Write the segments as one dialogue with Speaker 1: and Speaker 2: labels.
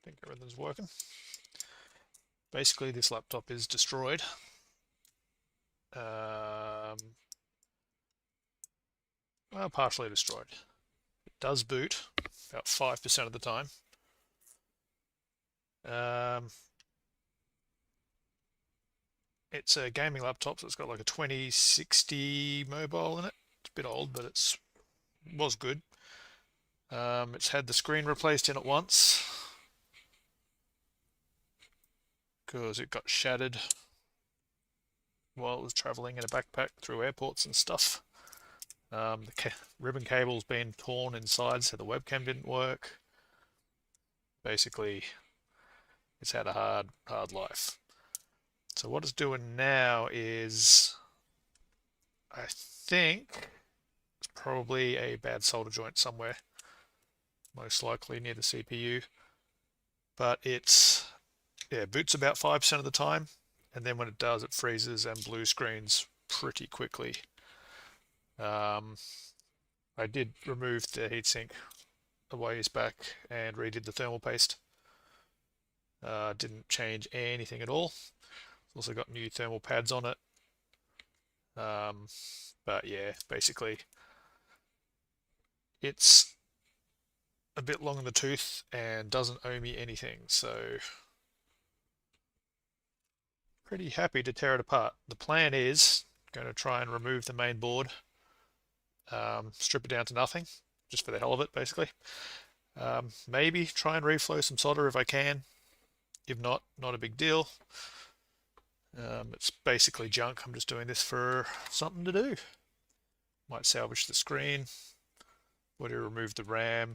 Speaker 1: think everything's working. Basically, this laptop is destroyed. Well, partially destroyed. It does boot about 5% of the time. It's a gaming laptop, so it's got like a 2060 mobile in it. It's a bit old, but it was good. It's had the screen replaced in it once because it got shattered while it was traveling in a backpack through airports and stuff. The ribbon cable's been torn inside, so the webcam didn't work. Basically, it's had a hard life. So what it's doing now is, I think it's probably a bad solder joint somewhere, most likely near the CPU. But boots about 5% of the time, and then when it does, it freezes and blue screens pretty quickly. I did remove the heatsink a ways back and redid the thermal paste. Didn't change anything at all. It's also got new thermal pads on it. But yeah, basically it's a bit long in the tooth and doesn't owe me anything, so pretty happy to tear it apart. The plan is going to try and remove the main board, strip it down to nothing, just for the hell of it, basically. Maybe try and reflow some solder if I can. If not, not a big deal. It's basically junk. I'm just doing this for something to do. Might salvage the screen. Would remove the RAM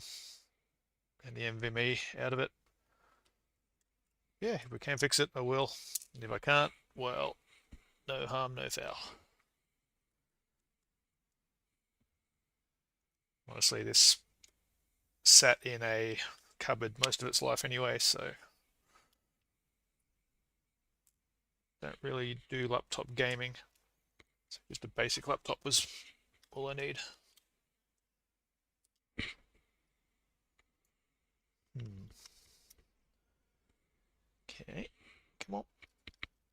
Speaker 1: and the NVMe out of it. Yeah, if we can fix it, I will. And if I can't, well, no harm, no foul. Honestly, this sat in a cupboard most of its life anyway, so don't really do laptop gaming. So just a basic laptop was all I need. Okay, come on.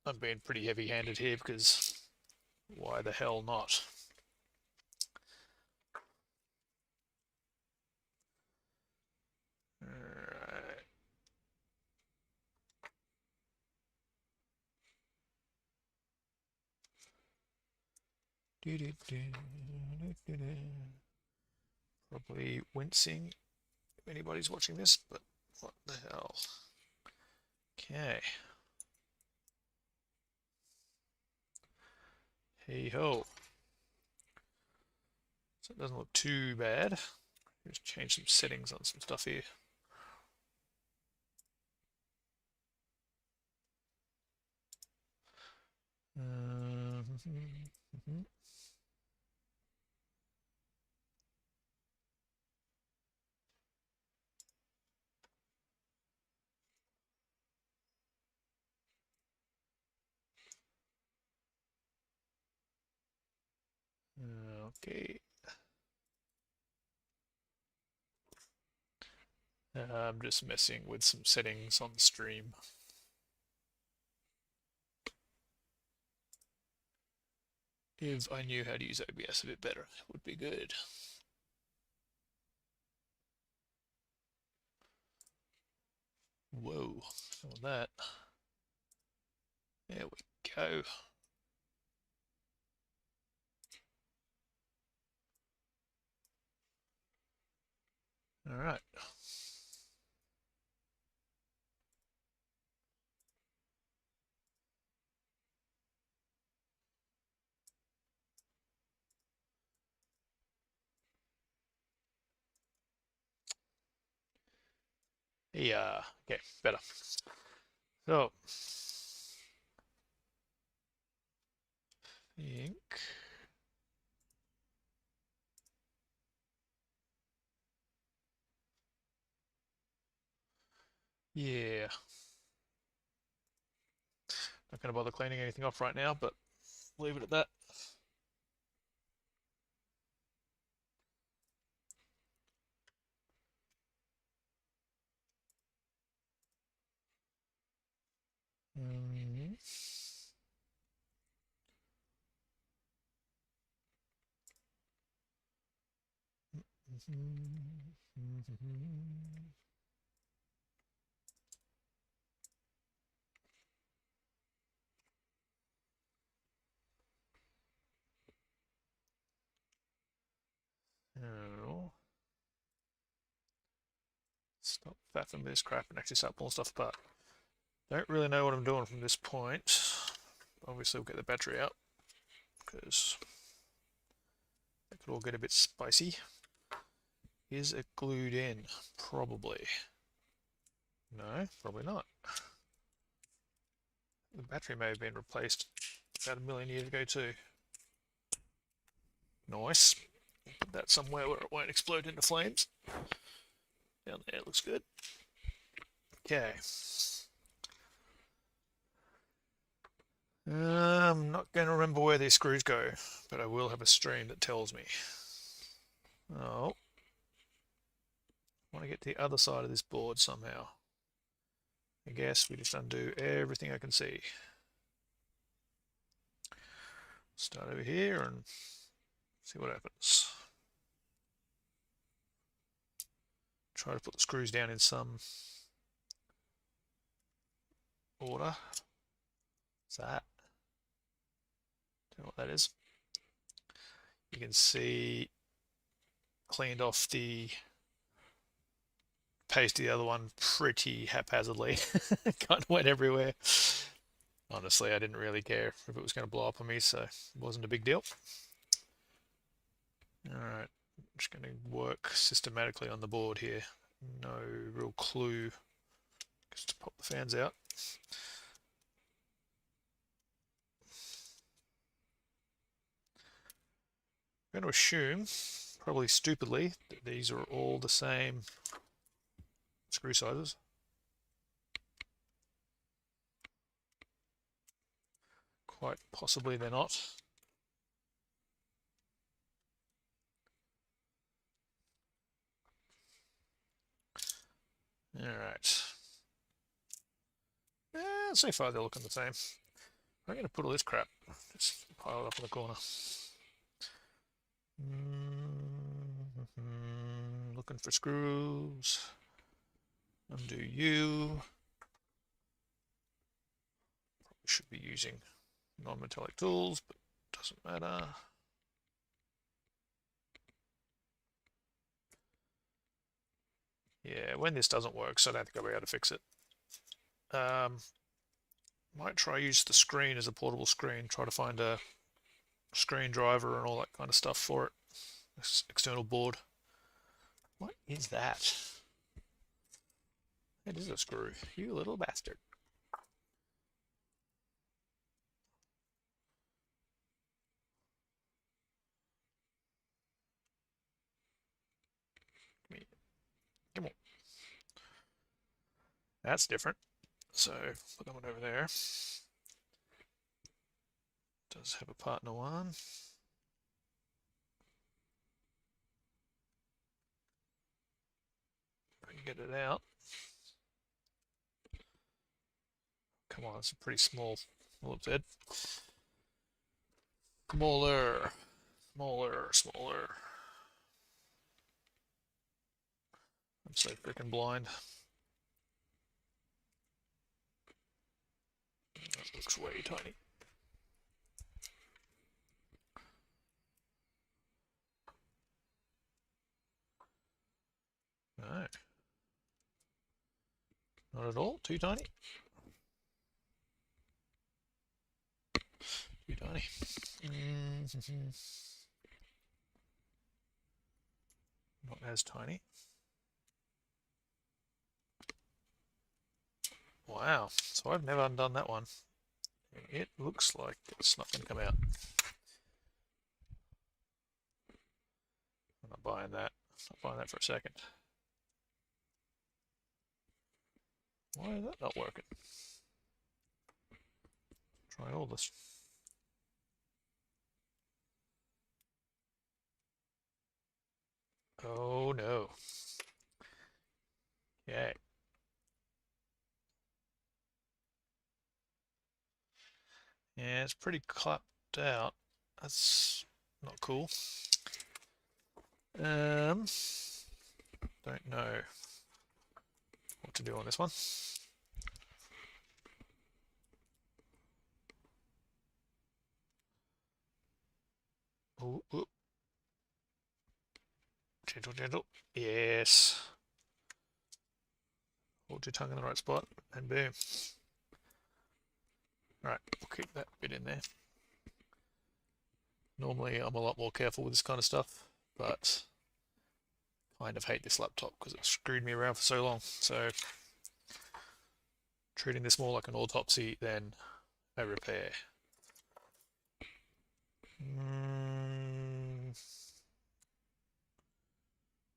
Speaker 1: I'm being pretty heavy-handed here because why the hell not? Alright. Probably wincing if anybody's watching this, but what the hell? Okay. Hey ho. So it doesn't look too bad. Just change some settings on some stuff here. Okay. I'm just messing with some settings on the stream. If I knew how to use OBS a bit better, it would be good. Whoa, some of that. There we go. All right. Yeah, okay, better. So, think. Yeah. Not going to bother cleaning anything off right now, but leave it at that. Mm. Oh. Stop faffing with this crap and actually start pulling stuff apart. Don't really know what I'm doing from this point. Obviously, we'll get the battery out because that could all get a bit spicy. Is it glued in? Probably. No, probably not. The battery may have been replaced about 1,000,000 years ago too. Nice. Put that somewhere where it won't explode into flames. Down there, looks good. Okay. I'm not going to remember where these screws go, but I will have a screen that tells me. Oh. I want to get to the other side of this board somehow. I guess we just undo everything I can see. Start over here and see what happens. Try to put the screws down in some order. What's that? Don't know what that is. You can see cleaned off the paste of the other one pretty haphazardly. Kind of went everywhere. Honestly, I didn't really care if it was going to blow up on me, so it wasn't a big deal. Alright, I'm just going to work systematically on the board here. No real clue just to pop the fans out. I'm going to assume, probably stupidly, that these are all the same screw sizes. Quite possibly they're not. Alright. So far they're looking the same. I'm going to put all this crap just pile it up in the corner. Looking for screws. Undo you. Probably should be using non-metallic tools, but doesn't matter. Yeah, when this doesn't work, so I don't think I'll be able to fix it. Might try use the screen as a portable screen, try to find a screen driver and all that kind of stuff for it. This external board. What is that? It is a screw, you little bastard. Come on. That's different. So put that one over there. Does have a partner one. If I can get it out. Come on, it's a pretty small. Whoops, Ed. Smaller. Smaller. Smaller. I'm so freaking blind. That looks way tiny. No. Not at all. Too tiny. Too tiny. Not as tiny. Wow. So I've never undone that one. It looks like it's not going to come out. I'm not buying that. I'm not buying that for a second. Why is that not working? Try all this. Oh no. Okay. Yeah, it's pretty clapped out. That's not cool. Don't know what to do on this one. Ooh, ooh. Gentle, gentle. Yes. Hold your tongue in the right spot, and boom. Right, we'll keep that bit in there. Normally, I'm a lot more careful with this kind of stuff, but I kind of hate this laptop because it screwed me around for so long. So, treating this more like an autopsy than a repair.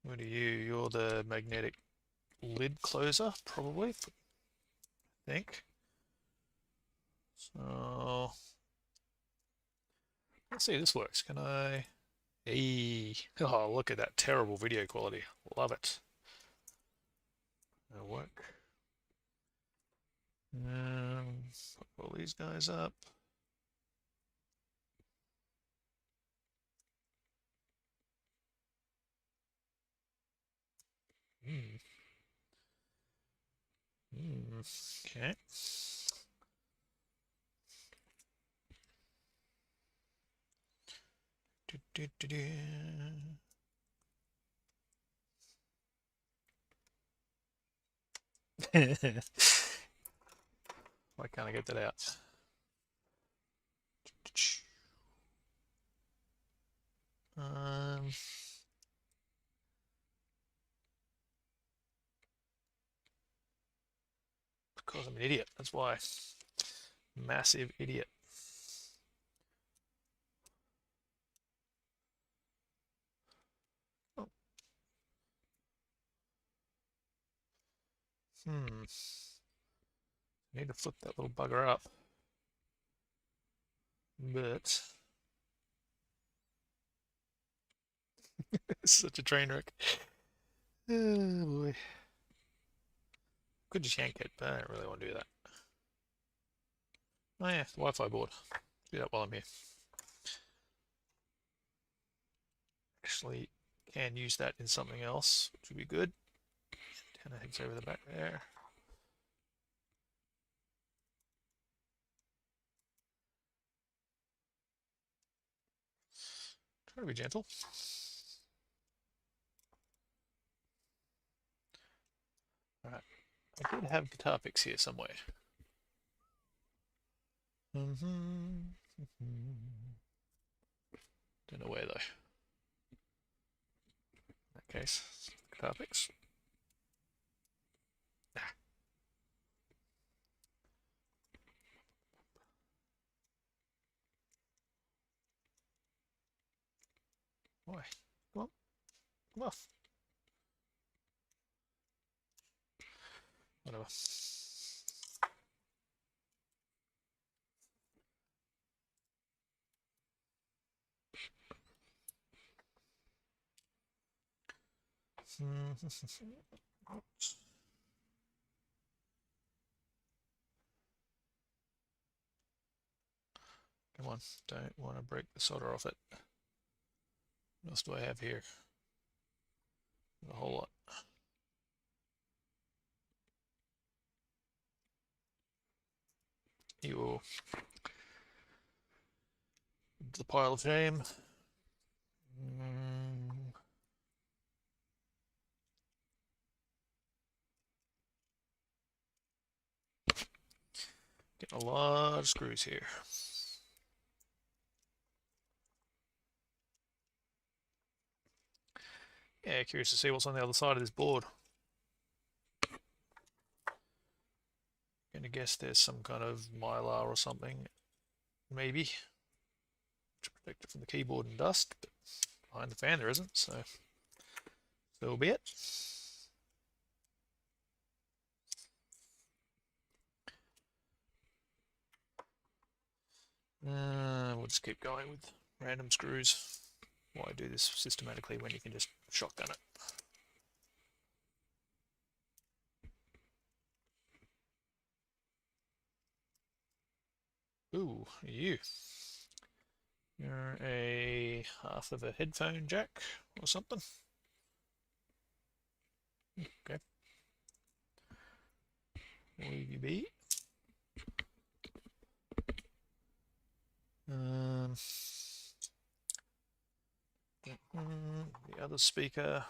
Speaker 1: What are you? You're the magnetic lid closer, probably, I think. So, let's see if this works. Can I? Hey, oh, look at that terrible video quality. Love it. That'll work. Put all these guys up. Okay. Do, do, do, do. Why can't I get that out? Because I'm an idiot. That's why. Massive idiot. Oh. Need to flip that little bugger up. But it's such a train wreck. Oh boy. Could just yank it, but I don't really want to do that. Oh yeah, the Wi-Fi board. Do that while I'm here. Actually, can use that in something else, which would be good. Antenna heads over the back there. Try to be gentle. Alright. I did have guitar picks here somewhere. Don't know where though. In that case, guitar picks. Nah. Why? Come on. Come off. Whatever. Come on, don't want to break the solder off it. What else do I have here? A whole lot. You the pile of shame. Getting a lot of screws here. Yeah, curious to see what's on the other side of this board. Gonna guess there's some kind of mylar or something, maybe, to protect it from the keyboard and dust, but behind the fan there isn't, so be it. We'll just keep going with random screws. Why do this systematically when you can just shotgun it? Ooh, you. You're a half of a headphone jack or something. Okay. Will you be? The other speaker.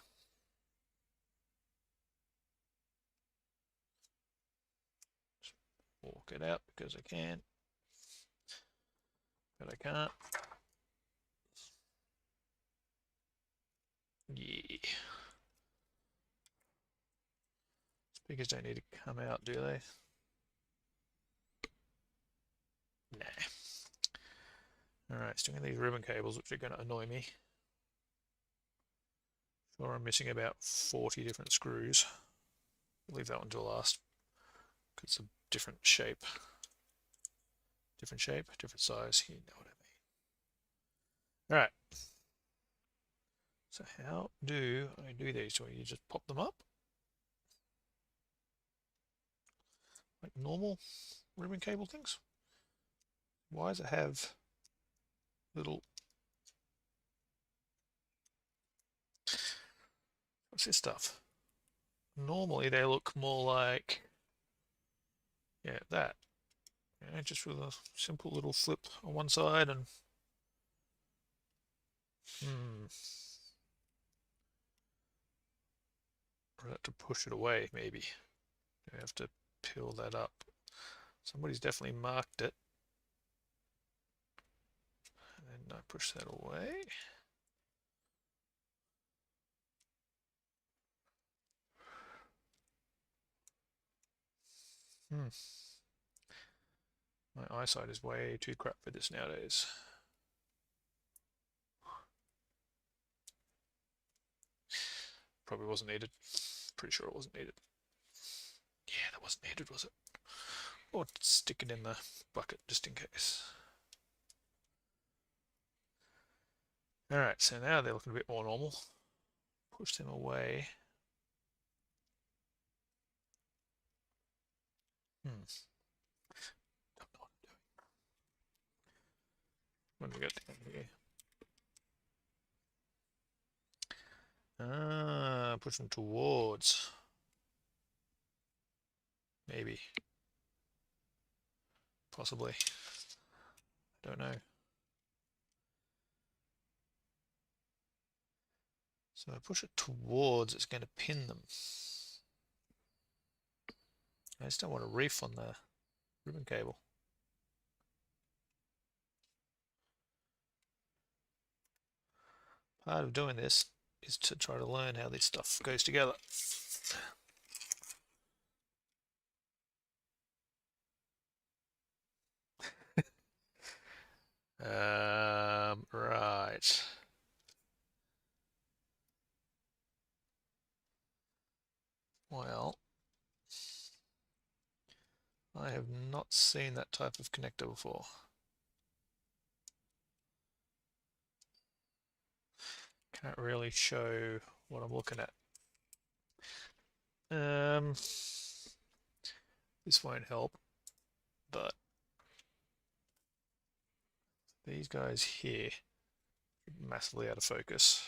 Speaker 1: Just walk it out because I can, but I can't. Yeah. Speakers don't need to come out, do they? Nah. Alright, sticking these ribbon cables, which are going to annoy me. Sure, I'm missing about 40 different screws. I'll leave that one till last, because it's a different shape. Different shape, different size, you know what I mean. Alright. So how do I do these? Do you just pop them up? Like normal ribbon cable things? Why does it have little... What's this stuff? Normally they look more like... Yeah, that. Yeah, just with a simple little flip on one side and... Or have to push it away, maybe. I have to peel that up. Somebody's definitely marked it. And then I push that away. My eyesight is way too crap for this nowadays. Probably wasn't needed. Pretty sure it wasn't needed. Yeah, that wasn't needed, was it? Or stick it in the bucket just in case. Alright, so now they're looking a bit more normal. Push them away. Don't know what I'm doing. What do we got down here? Push them towards. Maybe. Possibly. I don't know. So I push it towards, it's going to pin them. I just don't want a reef on the ribbon cable. Part of doing this is to try to learn how this stuff goes together. Right. Well, I have not seen that type of connector before. Can't really show what I'm looking at. This won't help, but these guys here are massively out of focus.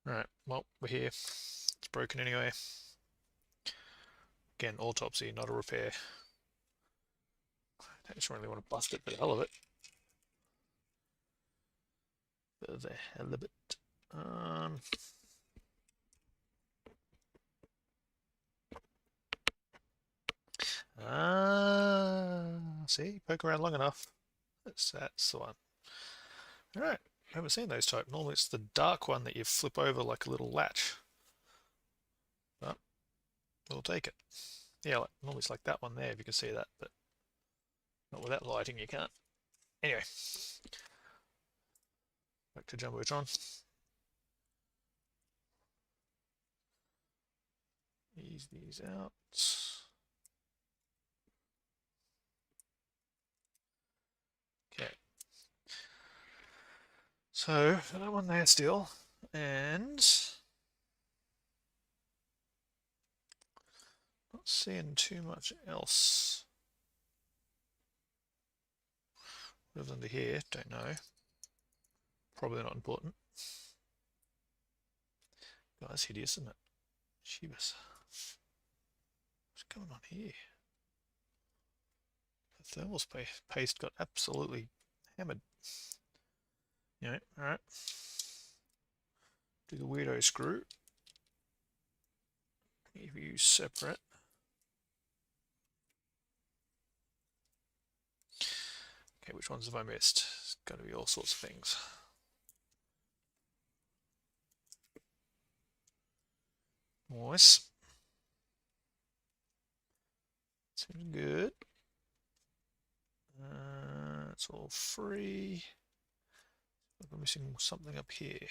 Speaker 1: Right, well, we're here. It's broken anyway. Again, autopsy, not a repair. I just really want to bust it for the hell of it. For the hell of it. See, poke around long enough. That's the one. Alright, I haven't seen those type. Normally it's the dark one that you flip over like a little latch. But we'll take it. Yeah, like, normally it's like that one there, if you can see that, but not with that lighting, you can't. Anyway, back to Jumbotron. Ease these out. Okay. So, that one there still, and Not seeing too much else. What under here? Don't know. Probably not important. God, that's hideous, isn't it? Shivas. What's going on here? The thermal paste got absolutely hammered. Yeah, alright. Do the weirdo screw. If you separate. Okay, which ones have I missed? It's got to be all sorts of things. Nice. Seems good. It's all free. I'm missing something up here.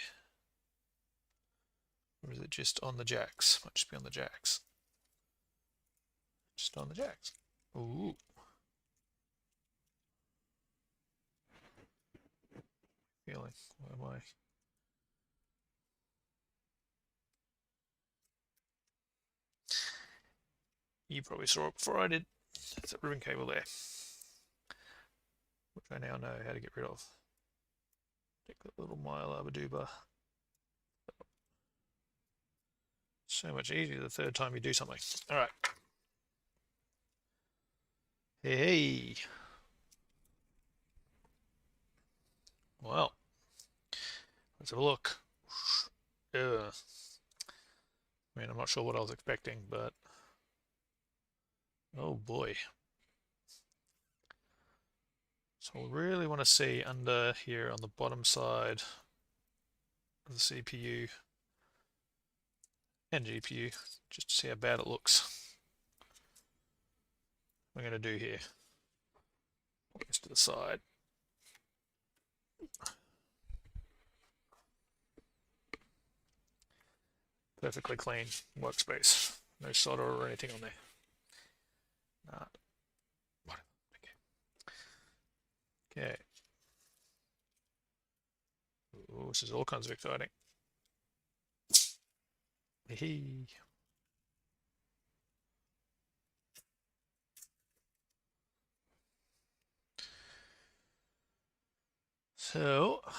Speaker 1: Or is it just on the jacks? Might just be on the jacks. Just on the jacks. Ooh. Feeling. Where am I? You probably saw it before I did. There's a ribbon cable there, which I now know how to get rid of. Take that little mylar-badooba. So much easier the third time you do something. All right. Hey. Well, let's have a look. I mean, I'm not sure what I was expecting, but oh boy. So we really want to see under here on the bottom side of the CPU and GPU, just to see how bad it looks. What I'm going to do here. Put this to the side. Perfectly clean workspace. No solder or anything on there. Nah. Okay. Ooh, this is all kinds of exciting. Hey. So, I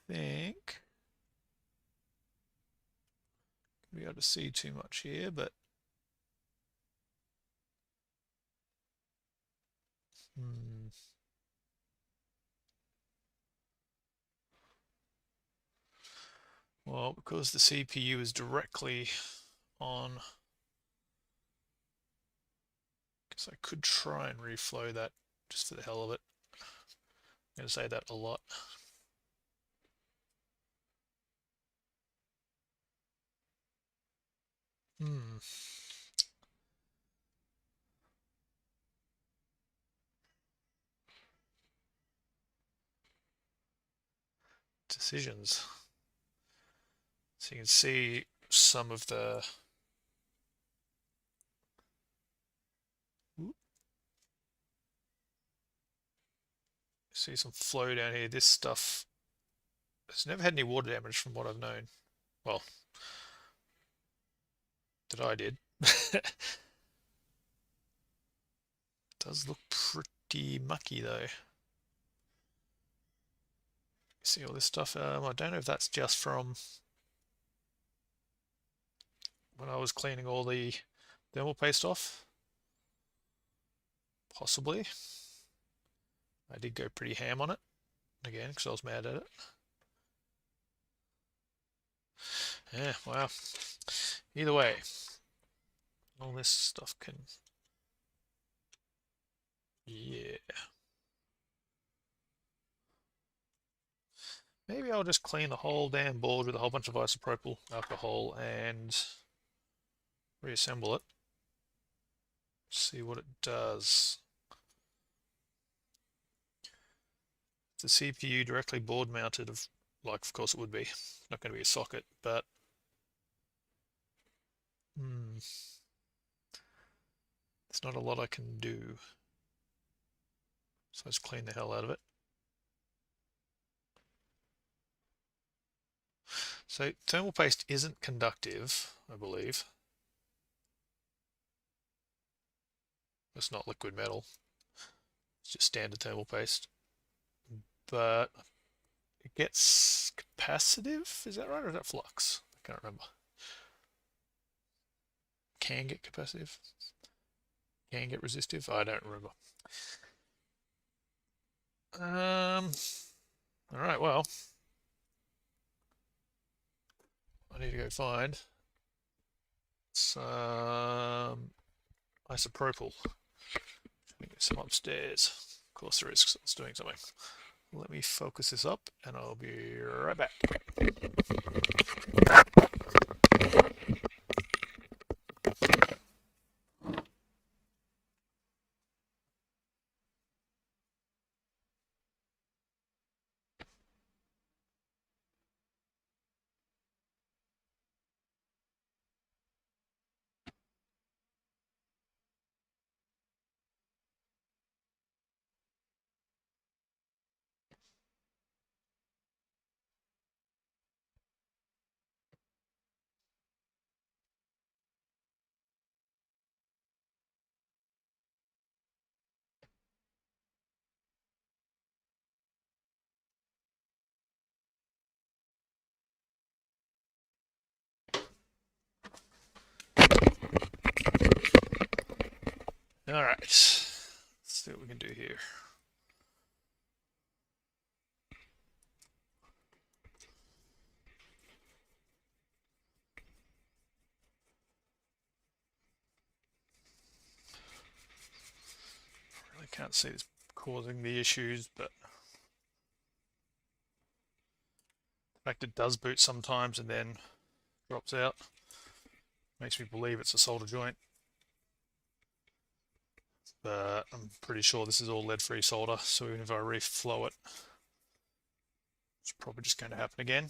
Speaker 1: think be able to see too much here, but well, because the CPU is directly on, I guess I could try and reflow that just for the hell of it. I'm going to say that a lot. Decisions. So you can see some of the see some flow down here. This stuff has never had any water damage from what I've known. Well, that I did. Does look pretty mucky though. See all this stuff. I don't know if that's just from when I was cleaning all the thermal paste off. Possibly. I did go pretty ham on it again because I was mad at it. Yeah, wow. Either way, all this stuff can. Yeah. Maybe I'll just clean the whole damn board with a whole bunch of isopropyl alcohol and reassemble it. See what it does. The CPU directly board mounted, like of course it would be. It's not going to be a socket, but there's not a lot I can do. So let's clean the hell out of it. So thermal paste isn't conductive, I believe. It's not liquid metal. It's just standard thermal paste. But it gets capacitive? Is that right? Or is that flux? I can't remember. Can get capacitive? Can get resistive? I don't remember. Alright, well. I need to go find some isopropyl. I think there's some upstairs. Of course there is, because I was doing something. Let me focus this up, and I'll be right back. Alright, let's see what we can do here. Really can't see this causing the issues, but the fact it does boot sometimes and then drops out makes me believe it's a solder joint. But I'm pretty sure this is all lead-free solder, so even if I reflow it, it's probably just going to happen again.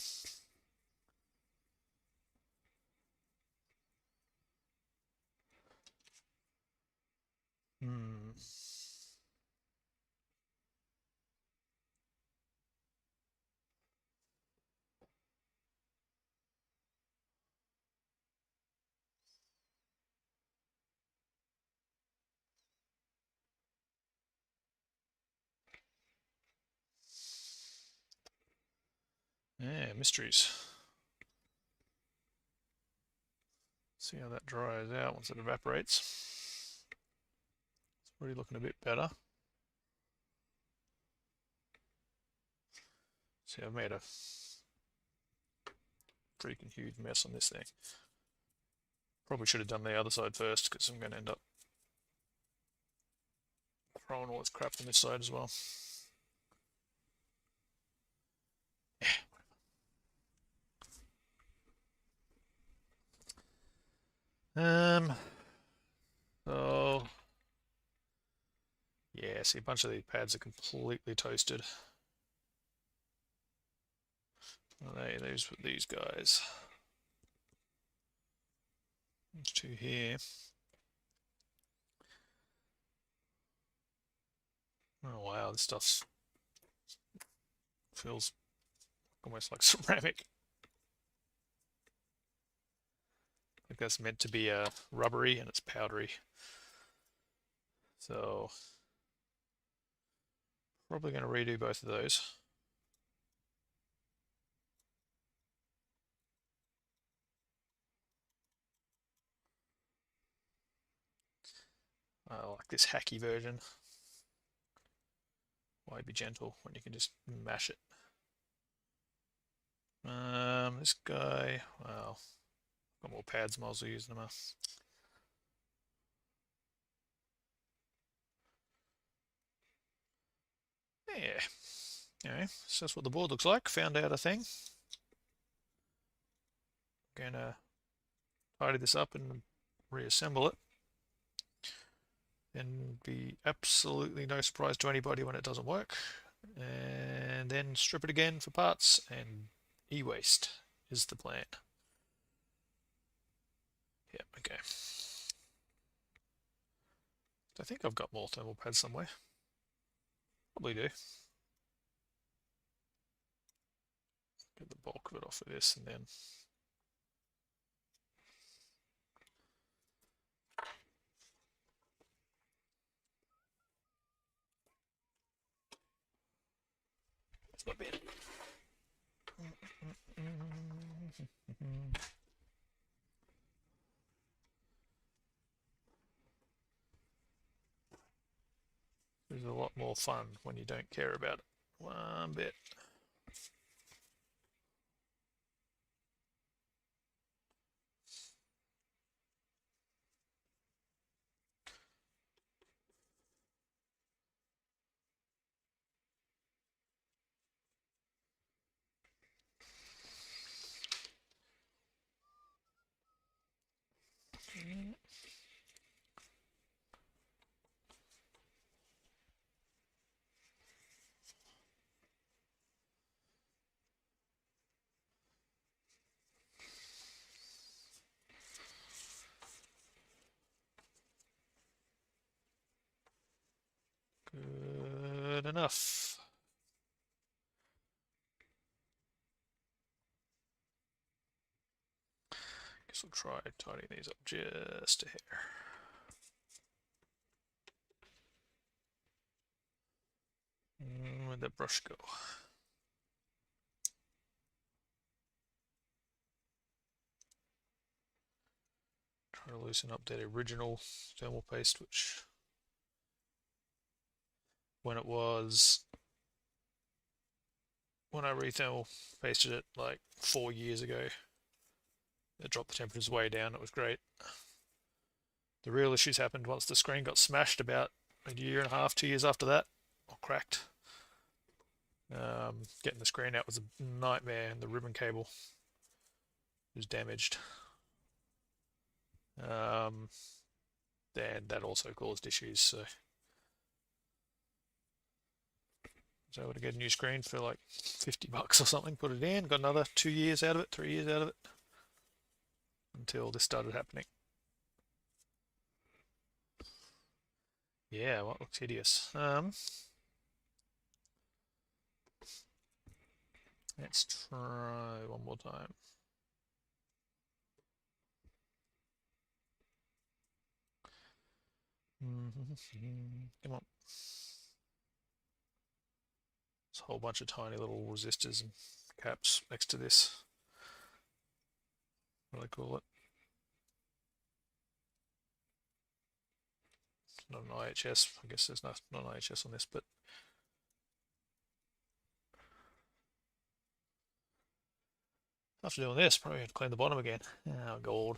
Speaker 1: Yeah, mysteries. See how that dries out once it evaporates. It's already looking a bit better. See, I've made a freaking huge mess on this thing. Probably should have done the other side first, because I'm going to end up throwing all this crap on this side as well. So yeah, see, a bunch of these pads are completely toasted. These guys. There's two here. Oh wow, this stuff feels almost like ceramic. I think that's meant to be rubbery, and it's powdery. So probably going to redo both of those. I like this hacky version. Why be gentle when you can just mash it? This guy, well, got more pads, might as well use them. Yeah. Anyway, so that's what the board looks like. Found out a thing. Gonna tidy this up and reassemble it. And be absolutely no surprise to anybody when it doesn't work. And then strip it again for parts and e-waste is the plan. Yep, okay. I think I've got more thermal pads somewhere. Probably do. get the bulk of it off of this, and then that's my bit. It's a lot more fun when you don't care about it one bit. Good enough. Guess we'll try tidying these up just a hair. Where'd that brush go? Try to loosen up that original thermal paste, which when I re-thermal pasted it like 4 years ago, it dropped the temperatures way down. It was great. The real issues happened once the screen got smashed about a year and a half, 2 years after that, or cracked. Getting the screen out was a nightmare, and the ribbon cable was damaged. And that also caused issues. So I was able to get a new screen for like $50 or something, put it in, got another 2 years out of it, 3 years out of it, until this started happening. Yeah, well, it looks hideous. Let's try one more time. Come on. There's a whole bunch of tiny little resistors and caps next to this. What do they call it? It's not an IHS. I guess there's not an IHS on this, but after doing this, probably have to clean the bottom again. Oh, gold.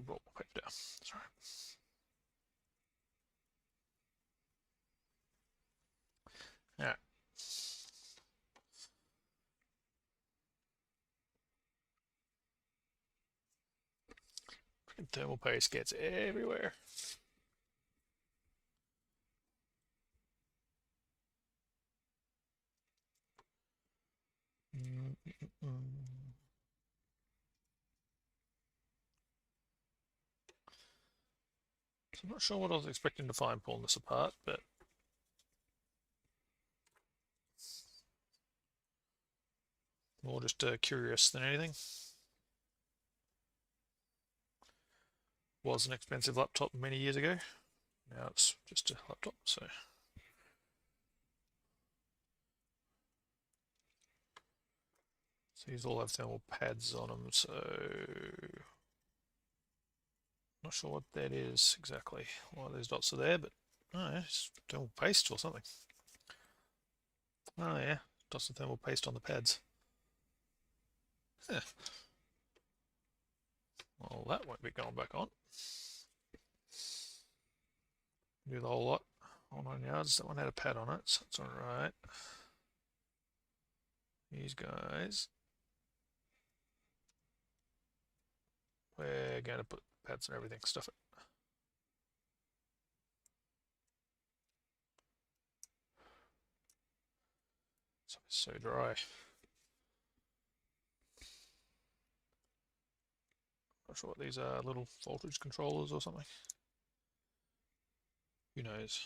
Speaker 1: Brought my pipe down. Sorry. Alright. Thermal paste gets everywhere. So I'm not sure what I was expecting to find pulling this apart, but more just curious than anything. Was an expensive laptop many years ago. Now it's just a laptop, so these all have thermal pads on them, so not sure what that is exactly, why those dots are there, but oh, yeah, it's thermal paste or something. Oh yeah, dots of thermal paste on the pads. Huh. Well, that won't be going back on. Do the whole lot. All 9 yards. That one had a pad on it, so it's alright. These guys, we're going to put pads and everything, stuff it. It's so dry. Not sure what these are, little voltage controllers or something. Who knows?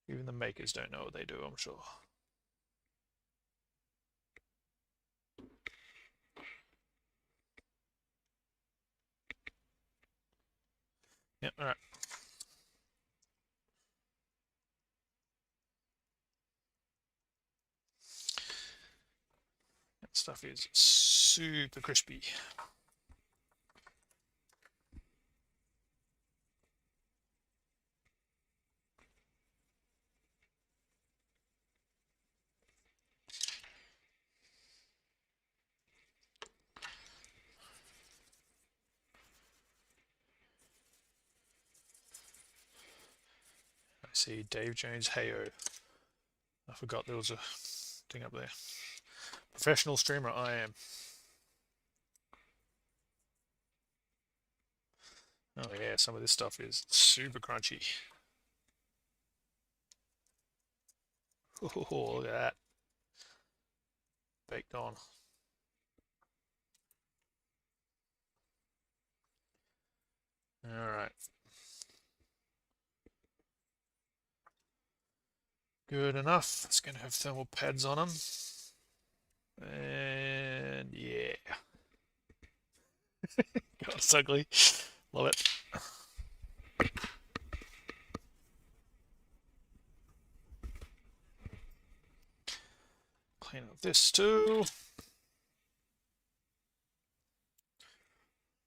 Speaker 1: Even the makers don't know what they do, I'm sure. Yep, alright. That stuff is super crispy. I see Dave Jones Heyo. I forgot there was a thing up there. Professional streamer I am. Oh yeah, some of this stuff is super crunchy. Oh, look at that. Baked on. Alright. Good enough. It's going to have thermal pads on them. And yeah. God, it's ugly. Love it. Clean up this too.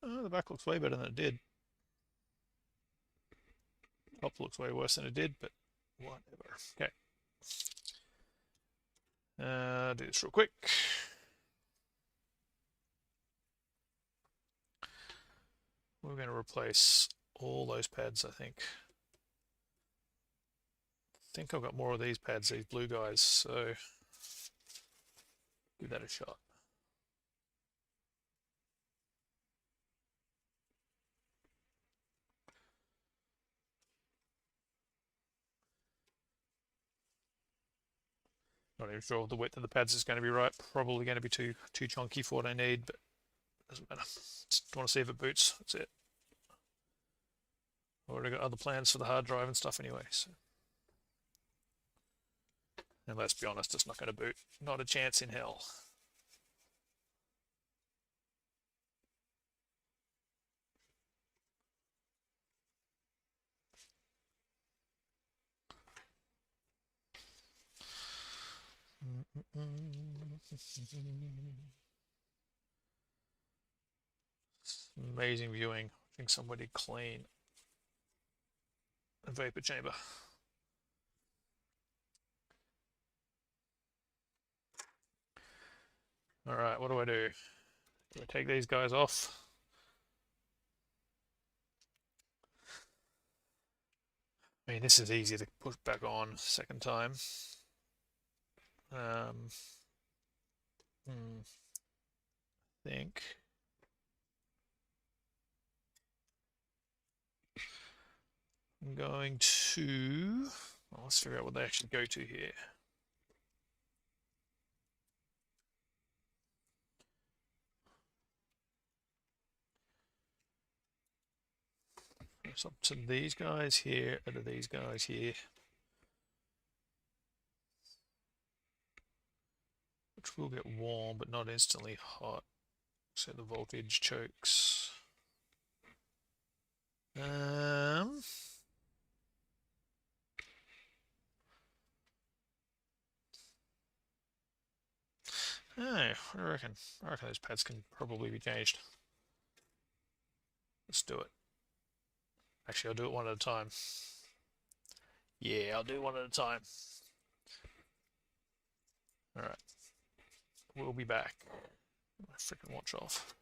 Speaker 1: Oh, the back looks way better than it did. Top looks way worse than it did, but whatever. Okay. Do this real quick. We're going to replace all those pads, I think. I think I've got more of these pads, these blue guys, so give that a shot. Not even sure if the width of the pads is going to be right. Probably going to be too chunky for what I need, but doesn't matter. Just want to see if it boots. That's it. I've already got other plans for the hard drive and stuff anyway. So. And let's be honest, it's not going to boot. Not a chance in hell. Amazing viewing, watching somebody clean a vapor chamber. Alright, what do I do? Do I take these guys off? I mean, this is easy to put back on second time. I think. I'm going to. Well, let's figure out what they actually go to here. It's up to these guys here, and to these guys here. Which will get warm, but not instantly hot. So the voltage chokes. Hey, what do I reckon? I reckon those pads can probably be changed. Let's do it. Actually, I'll do it one at a time. Yeah, I'll do one at a time. Alright. We'll be back. My freaking watch off.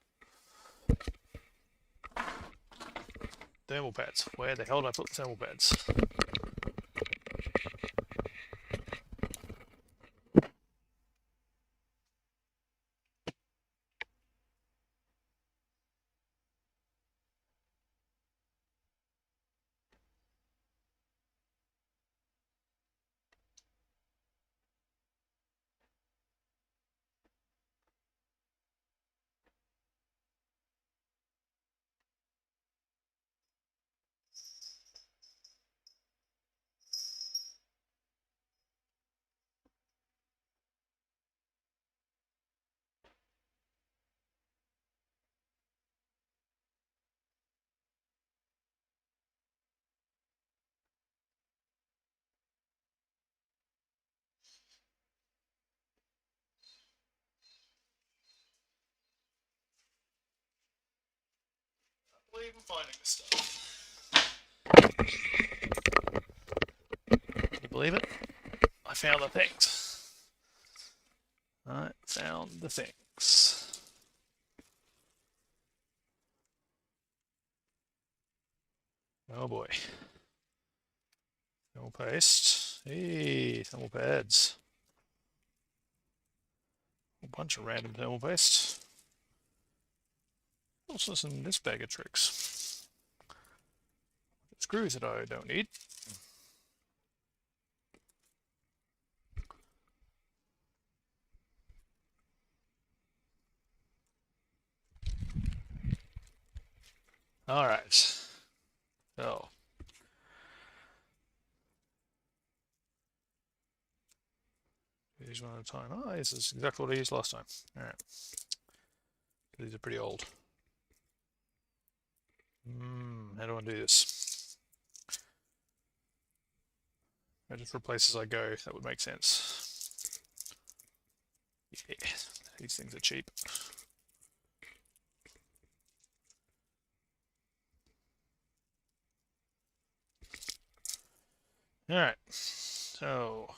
Speaker 1: Thermal pads. Where the hell did I put the thermal pads? keep on finding this stuff. Can you believe it? I found the things. I found the things. Oh boy. Thermal paste. Hey, thermal pads. A bunch of random thermal paste. Also some this bag of tricks. Screws that I don't need. All right. So. Use one at a time. Oh, this is exactly what I used last time. All right. These are pretty old. How do I do this? Just for places I go, that would make sense. Yeah, these things are cheap. All right, so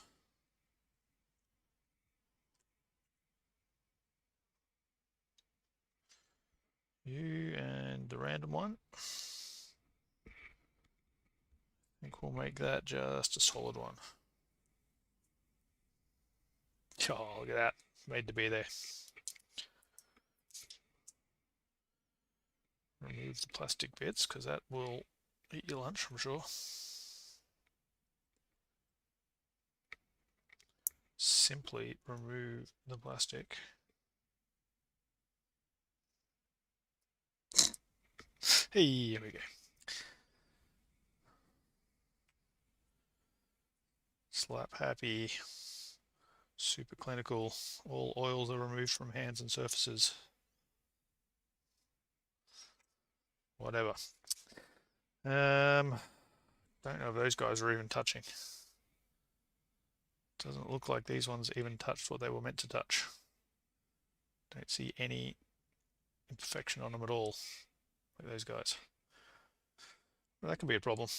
Speaker 1: you and the random one. I think we'll make that just a solid one. Oh, look at that. Made to be there. Remove the plastic bits because that will eat your lunch, I'm sure. Simply remove the plastic. Hey, here we go. Slap happy. Super clinical. All oils are removed from hands and surfaces. Whatever. Don't know if those guys are even touching. Doesn't look like these ones even touched what they were meant to touch. Don't see any imperfection on them at all, like those guys. Well, that could be a problem.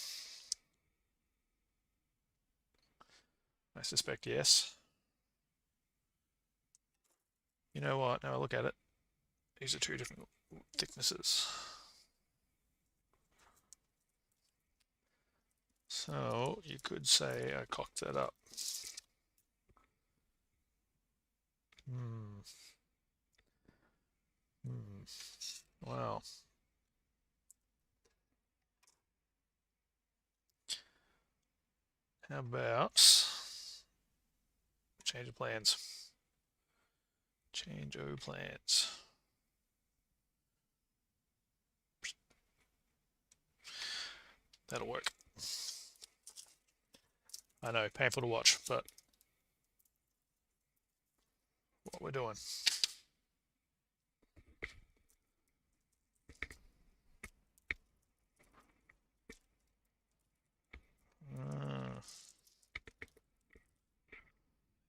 Speaker 1: I suspect yes. You know what? Now I look at it. These are two different thicknesses. So you could say I cocked that up. Wow. How about change of plans? Change of plans. That'll work. I know, painful to watch, but what we're doing.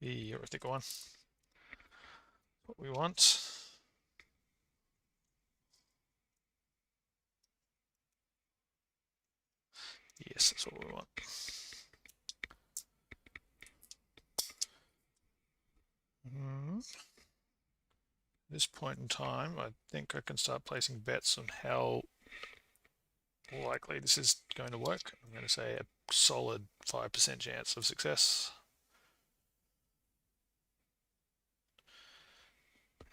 Speaker 1: You're a thicker one. What we want. Yes, that's what we want. At this point in time, I think I can start placing bets on how likely this is going to work. I'm going to say a solid 5% chance of success.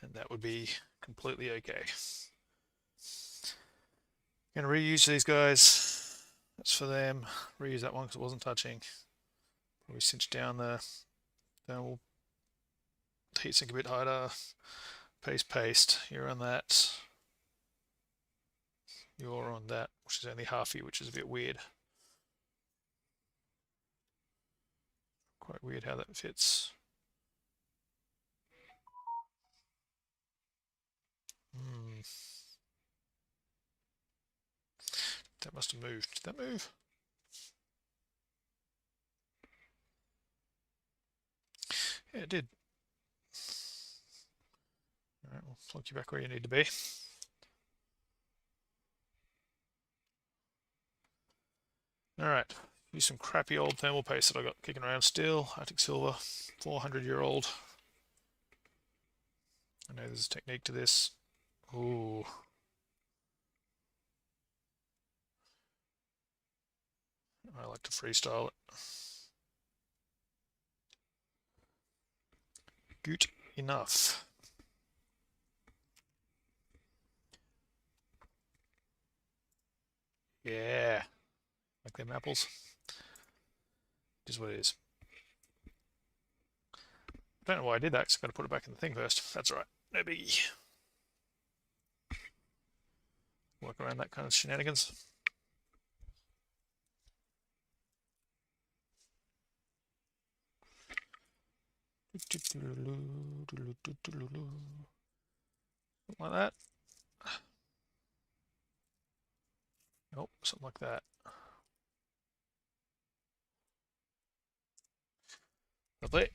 Speaker 1: And that would be completely okay. I'm going to reuse these guys. That's for them. Reuse that one because it wasn't touching. Probably cinch down the thermal heatsink a bit harder. Paste. You're on that. You're on that, which is only half you, which is a bit weird. Quite weird how that fits. That must have moved. Did that move? Yeah, it did. All right, we'll plug you back where you need to be. Alright, use some crappy old thermal paste that I got kicking around still. Arctic Silver, 400-year-old. I know there's a technique to this. Ooh. I like to freestyle it. Good enough. Yeah. Like them apples. It is what it is. I don't know why I did that, because I've got to put it back in the thing first. That's alright. No biggie. Work around that kind of shenanigans. Something like that. Nope, something like that. Lovely.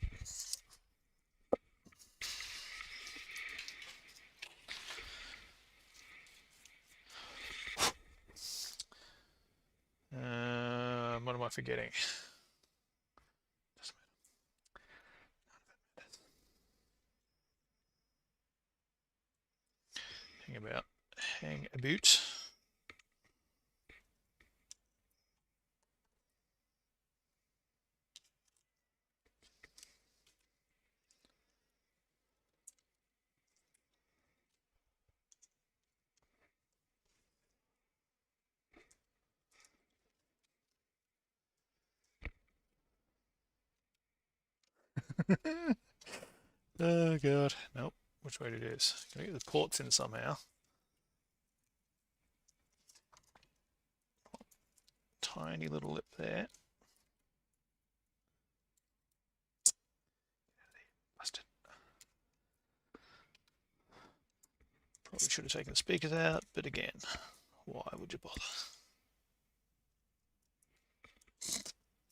Speaker 1: What am I forgetting? Hang about. Oh god, nope. Which way it is? Can I get the ports in somehow? Tiny little lip there. Busted. Probably should have taken the speakers out, but again, why would you bother?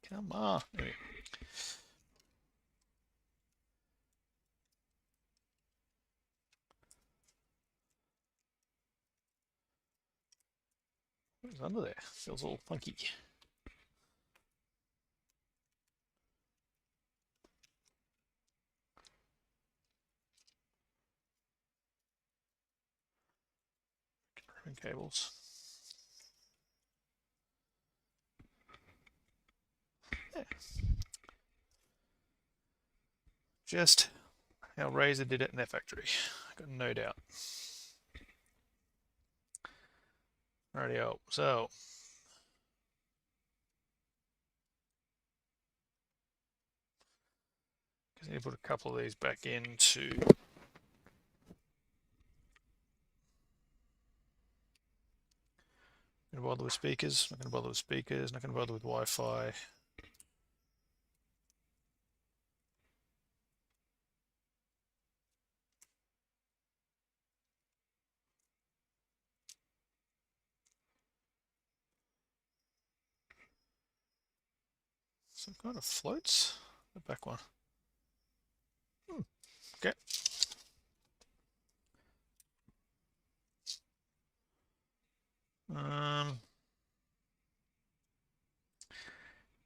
Speaker 1: Come on. Anyway. What's under there? Feels all funky. Cables. Yeah. Just how Razer did it in their factory. I got no doubt. Rightio. So I need to put a couple of these back into not going to bother with speakers, not going to bother with speakers, not going to bother with Wi-Fi. Some kind of floats. The back one. Okay.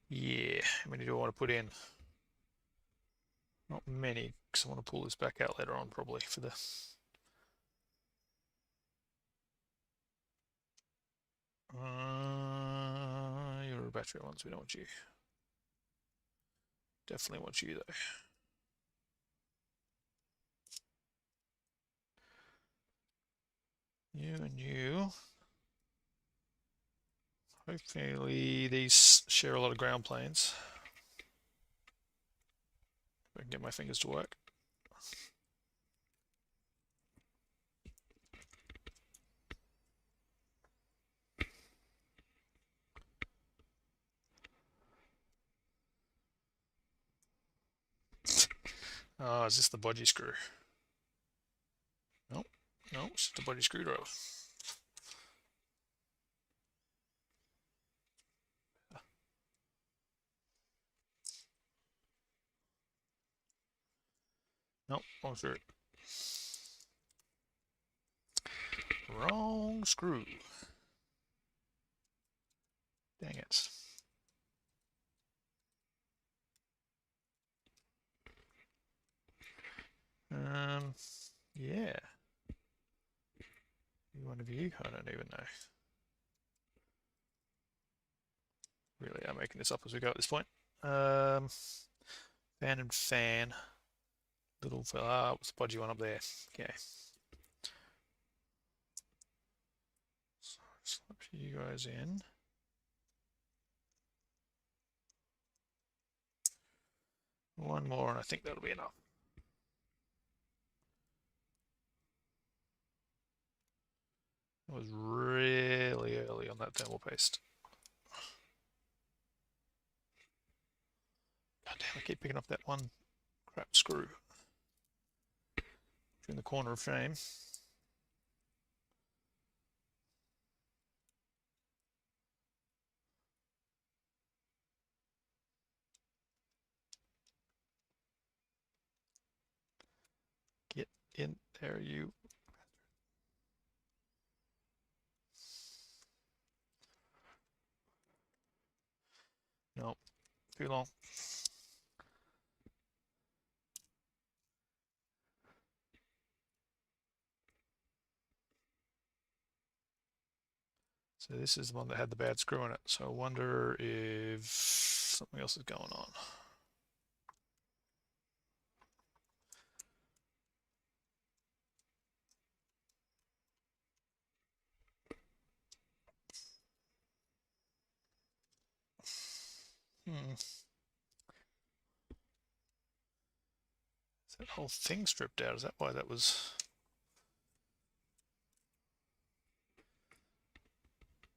Speaker 1: Yeah, how many do I want to put in? Not many, because I want to pull this back out later on, probably, for the... You're a battery ones, we don't want you. Definitely want you, though. You and you. Hopefully these share a lot of ground planes. If I can get my fingers to work. Oh, is this the bodgy screw? Nope. No, it's just a bodgy screwdriver. Nope, wrong screw. Wrong screw. Dang it. Yeah. One of you? I don't even know. Really, I'm making this up as we go at this point. Fan and fan. Little podgy one up there. Okay. So slap you guys in. One more, and I think that'll be enough. It was really early on that thermal paste. God damn, I keep picking up that one crap screw in the corner of frame. Get in there, you. No, too long. So this is the one that had the bad screw in it. So I wonder if something else is going on. Is that whole thing stripped out? Is that why that was?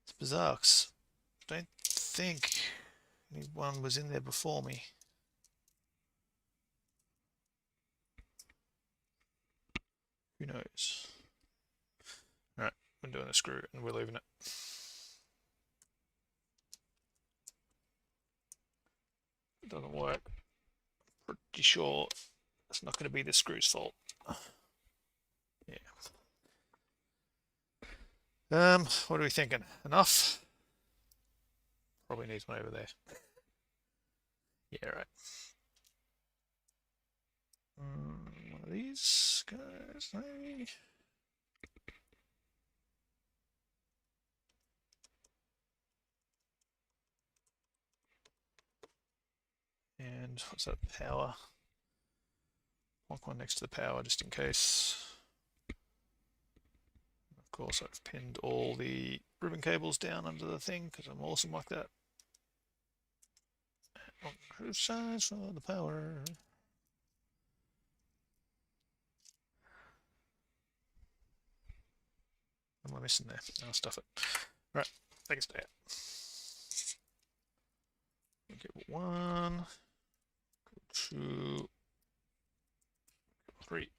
Speaker 1: It's bizarre. I don't think anyone was in there before me. Who knows? Alright, we're doing a screw and we're leaving it. It doesn't work. Pretty sure it's not going to be the screw's fault. Yeah. What are we thinking? Enough? Probably needs one over there. Yeah, right. One of these guys, maybe. And what's that? Power. Walk one next to the power just in case. Of course, I've pinned all the ribbon cables down under the thing because I'm awesome like that. Whose size for the power? What am I missing there? I'll stuff it. Right, take a stay out. Cable 1, 2, 3.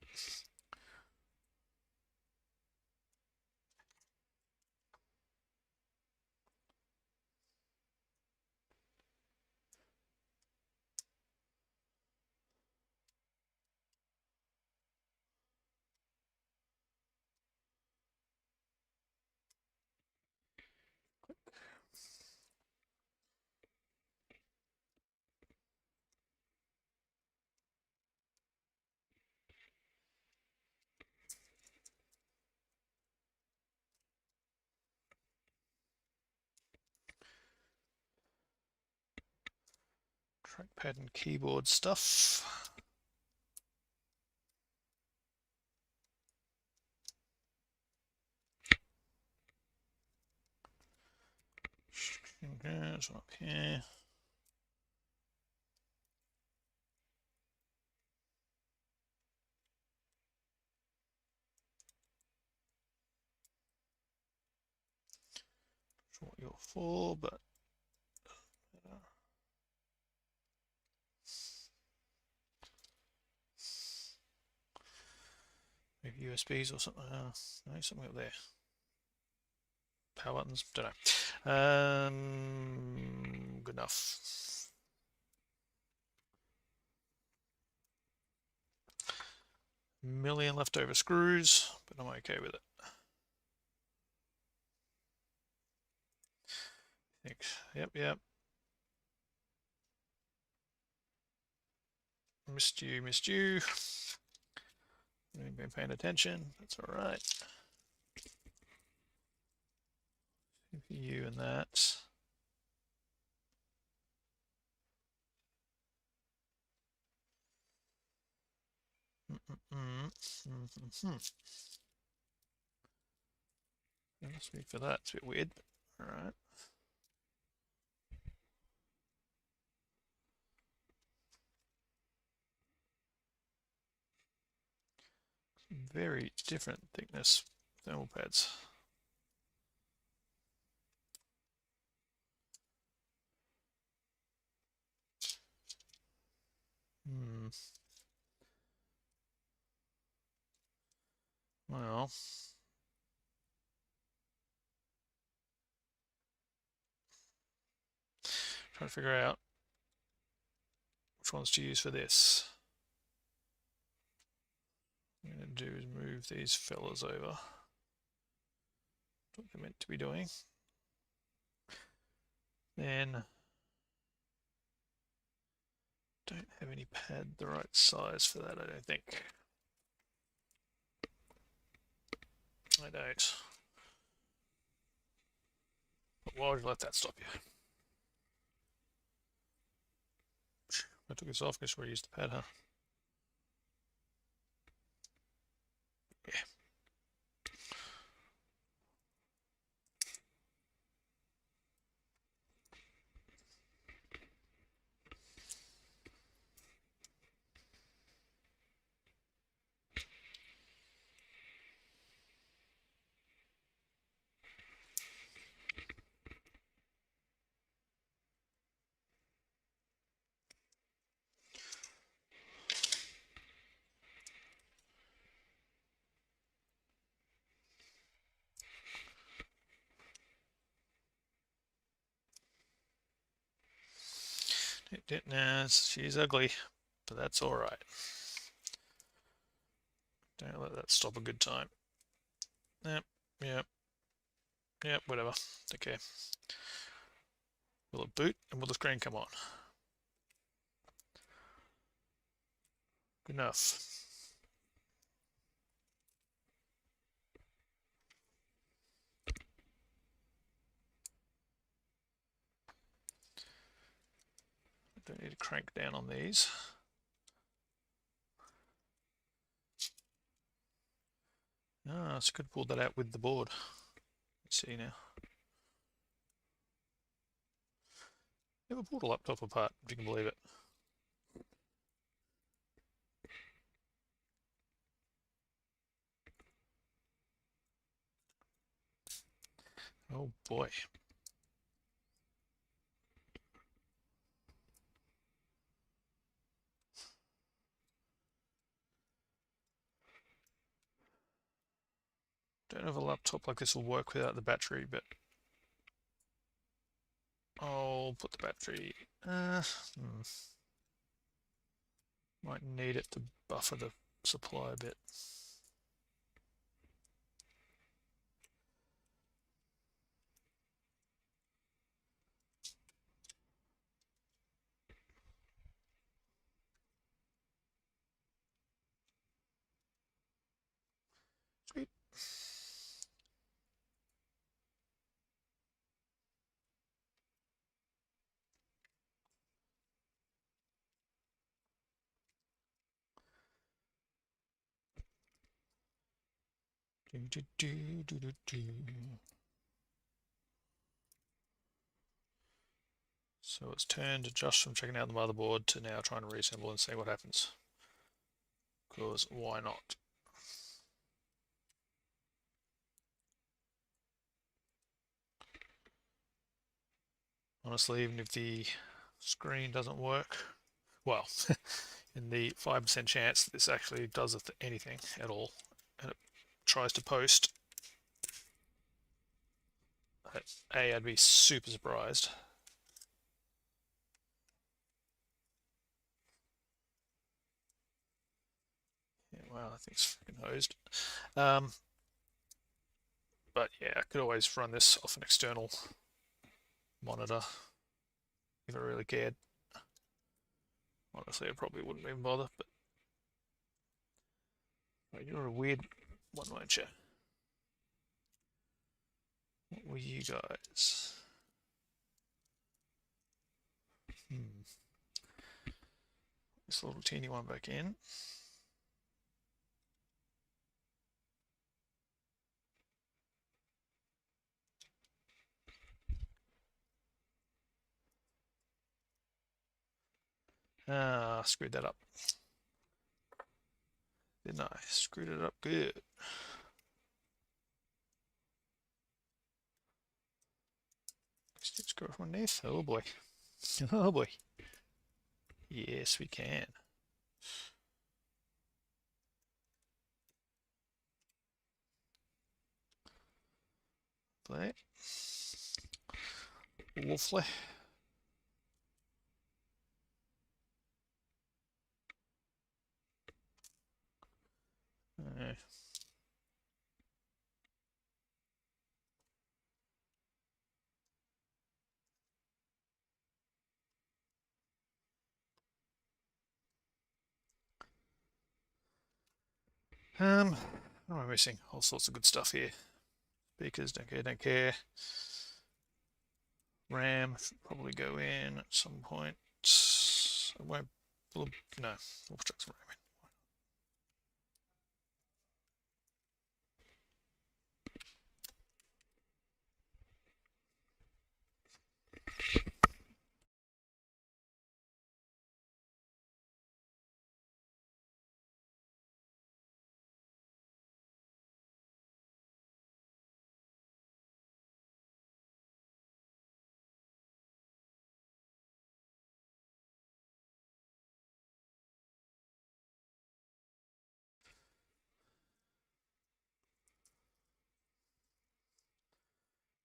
Speaker 1: Trackpad and keyboard stuff. There's one up here. Not sure what you're for, but maybe USBs or something. No, something up there. Power buttons. Don't know. Good enough. Million leftover screws, but I'm okay with it. Yep. Missed you. You've been paying attention. That's all right. CPU and that. That must be for that. It's a bit weird. All right. Very different thickness thermal pads. Well, trying to figure out which ones to use for this. What I'm going to do is move these fellas over. What they're meant to be doing. Then don't have any pad the right size for that, I don't think. I don't. But why would you let that stop you? I took this off because we used the pad, huh? Yeah. Nah, she's ugly, but that's all right. Don't let that stop a good time. Yep, yep, yep, whatever. Okay. Will it boot and will the screen come on? Good enough. Don't need to crank down on these. Ah, so I could pull that out with the board. Let's see now. Never pulled a laptop apart, if you can believe it. Oh boy. Don't know if a laptop like this will work without the battery, but I'll put the battery. Might need it to buffer the supply a bit. Sweet. So it's turned just from checking out the motherboard to now trying to reassemble and see what happens. Because why not? Honestly, even if the screen doesn't work, well, in the 5% chance that this actually does anything at all, and it tries to post, I'd be super surprised. Yeah, wow, that thing's freaking hosed. But yeah, I could always run this off an external monitor if I really cared. Honestly, I probably wouldn't even bother, but Right, you're a weird one, weren't you? What were you guys? This little teeny one back in. Ah, screwed that up. Didn't I? Screwed it up good. Let's go from underneath. Oh boy. Oh boy. Yes, we can. Play. Lovely. What am I missing? All sorts of good stuff here. Speakers, don't care, don't care. RAM should probably go in at some point. I won't. No, we'll chuck some RAM in.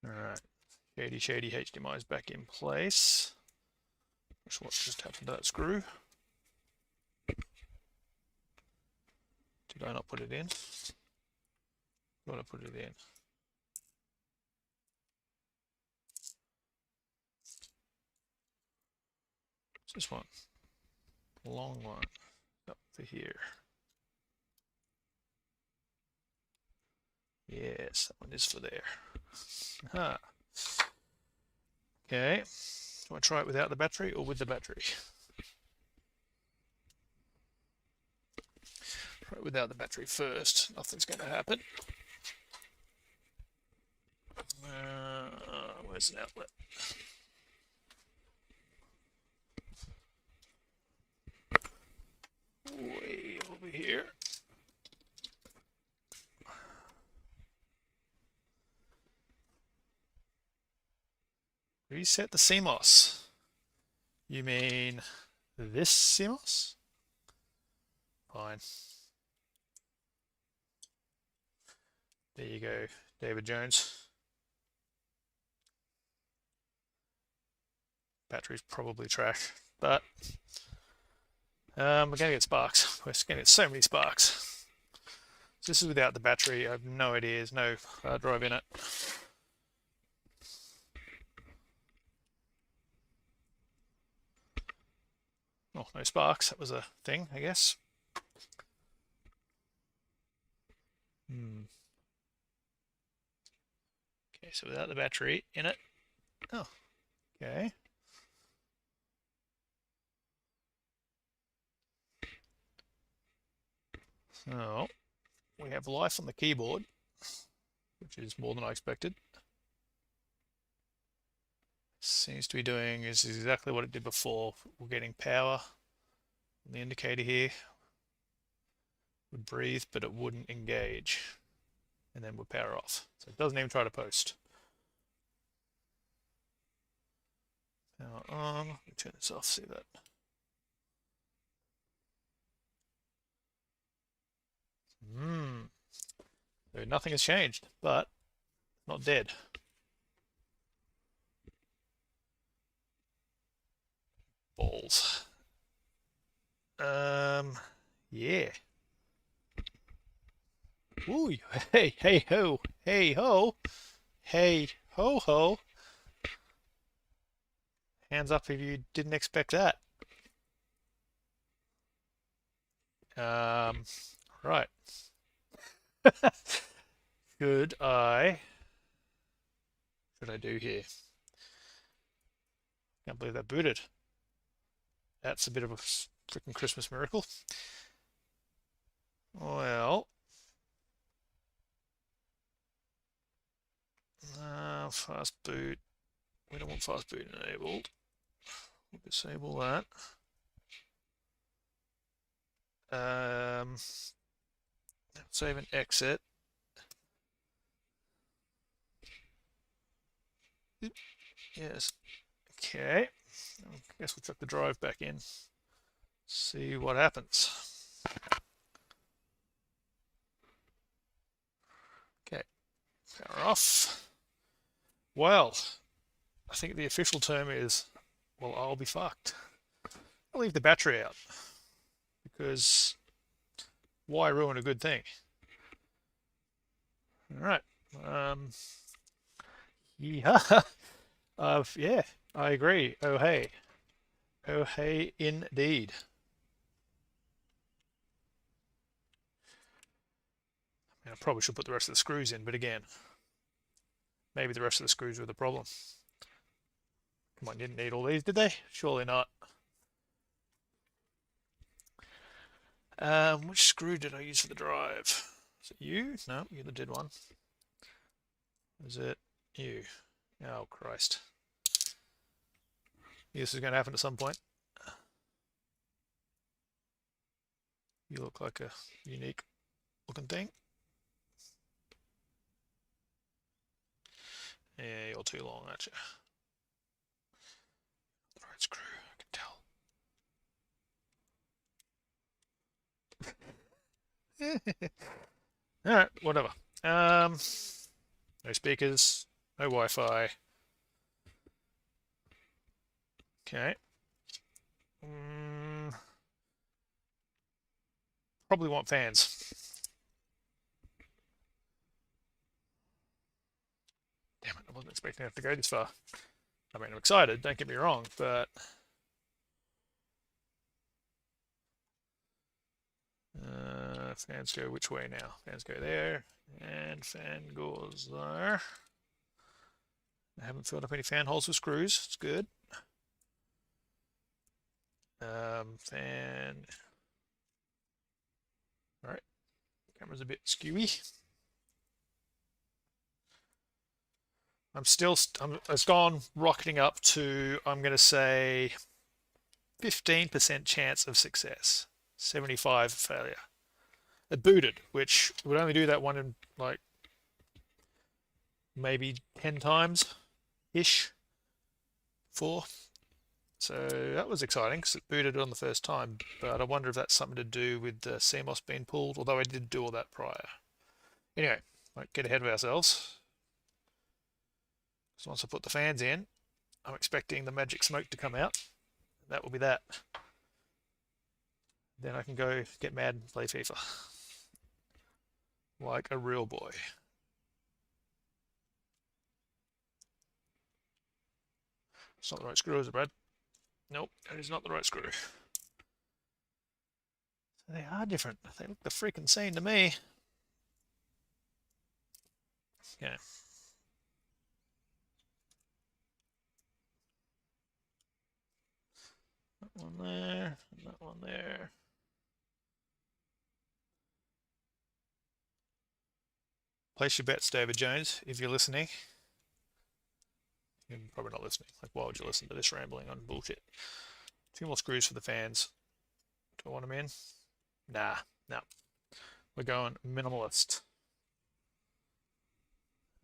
Speaker 1: Alright. Shady HDMI is back in place. What just happened to that screw? Did I not put it in? Got to put it in. What's this one? Long one. Up to here. Yes, that one is for there. Aha. Okay. Do I try it without the battery or with the battery? Try it without the battery first. Nothing's going to happen. Where's an outlet? Way over here. Reset the CMOS. You mean this CMOS? Fine. There you go, David Jones. Battery's probably trash, but we're going to get sparks. We're going to get so many sparks. So this is without the battery. I have no idea. There's no hard drive in it. Oh, no sparks. That was a thing, I guess. Okay, so without the battery in it. Oh, okay. So we have life on the keyboard, which is more than I expected. Seems to be doing is exactly what it did before. We're getting power on the indicator here. Would breathe, but it wouldn't engage. And then would power off. So it doesn't even try to post. Power on. Let me turn this off, see that. So nothing has changed, but not dead. Balls. Yeah. Ooh, hey ho, hey ho, hey ho ho. Hands up if you didn't expect that. Right. Should I do here? Can't believe that booted. That's a bit of a freaking Christmas miracle. Well, fast boot. We don't want fast boot enabled. We'll disable that. Save and exit. Yes. Okay. I guess we'll chuck the drive back in. See what happens. Okay. Power off. Well, I think the official term is, well, I'll be fucked. I'll leave the battery out because why ruin a good thing? All right. Yeah. Yeah, I agree. Oh hey. Oh hey, indeed. I probably should put the rest of the screws in, but again, maybe the rest of the screws were the problem. Come on, you didn't need all these, did they? Surely not. Which screw did I use for the drive? Is it you? No, you're the dead one. Is it you? Oh, Christ. This is going to happen at some point. You look like a unique looking thing. Yeah, you're too long, aren't you? The right screw, I can tell. Alright, whatever. No speakers, no Wi-Fi. Okay. Probably want fans. Damn it, I wasn't expecting to have to go this far. I mean, I'm excited, don't get me wrong, but... fans go which way now? Fans go there, and fan goes there. I haven't filled up any fan holes with screws. It's good. Fan. All right. Camera's a bit skewy. It's gone rocketing up to, I'm going to say, 15% chance of success, 75 failure. It booted, which would only do that one in like maybe 10 times ish. 4. So that was exciting because it booted on the first time, but I wonder if that's something to do with the CMOS being pulled, although I did do all that prior. Anyway, might get ahead of ourselves. So once I put the fans in, I'm expecting the magic smoke to come out. That will be that. Then I can go get mad and play FIFA. Like a real boy. It's not the right screw, is it, Brad? Nope, that is not the right screw. So they are different. They look the freaking same to me. Okay. That one there, and that one there. Place your bets, David Jones, if you're listening. You're probably not listening. Like, why would you listen to this rambling on bullshit? 2 more screws for the fans. Do I want them in? Nah, no. We're going minimalist.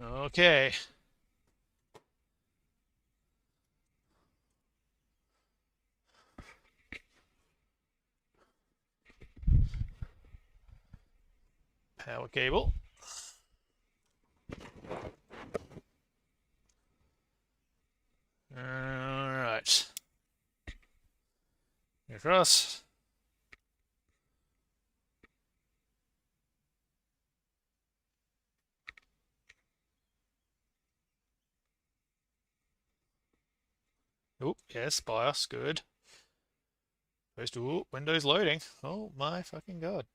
Speaker 1: Okay. Power cable. Alright. Across. Oh, yes, BIOS, good. Supposed to, Windows loading. Oh my fucking god.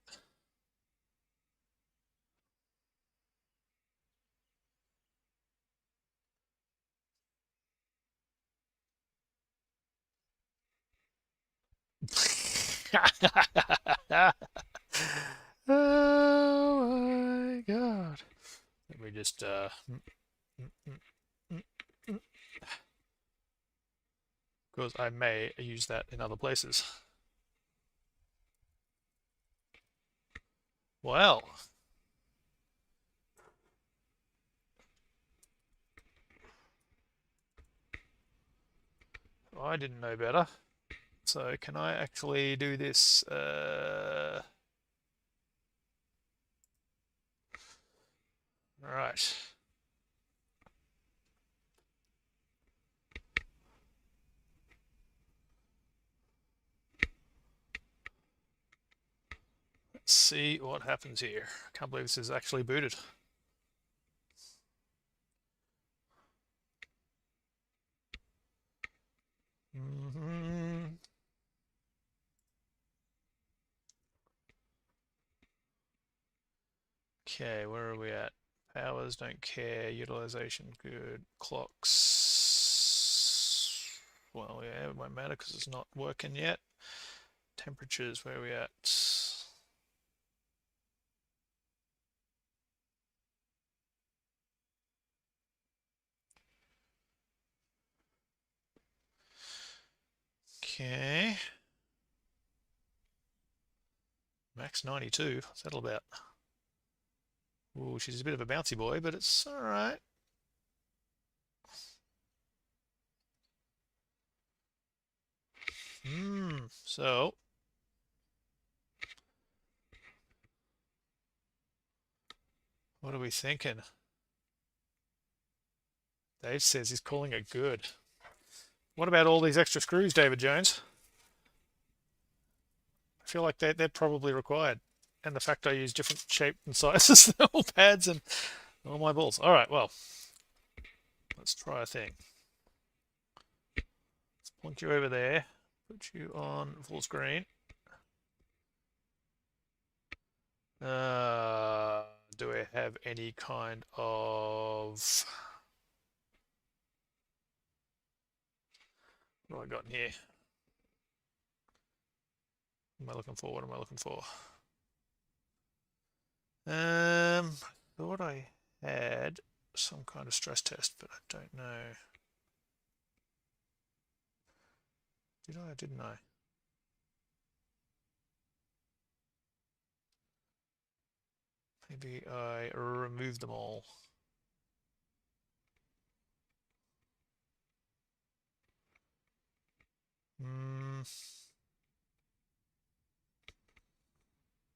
Speaker 1: Oh my god. Let me just because I may use that in other places. Well, I didn't know better. So can I actually do this? Right. Let's see what happens here. I can't believe this is actually booted. Okay, where are we at? Powers, don't care. Utilization, good. Clocks. Well, yeah, it won't matter because it's not working yet. Temperatures, where are we at? Okay. Max 92. What's that all about? Ooh, she's a bit of a bouncy boy, but it's alright. So what are we thinking? Dave says he's calling it good. What about all these extra screws, David Jones? I feel like they're probably required. And the fact I use different shape and sizes thermal pads and all my balls. All right, well, let's try a thing. Let's point you over there. Put you on full screen. Do I have any kind of... What have I got in here? What am I looking for? What am I looking for? Thought I had some kind of stress test, but I don't know. Did I or didn't I? Maybe I removed them all. Mm.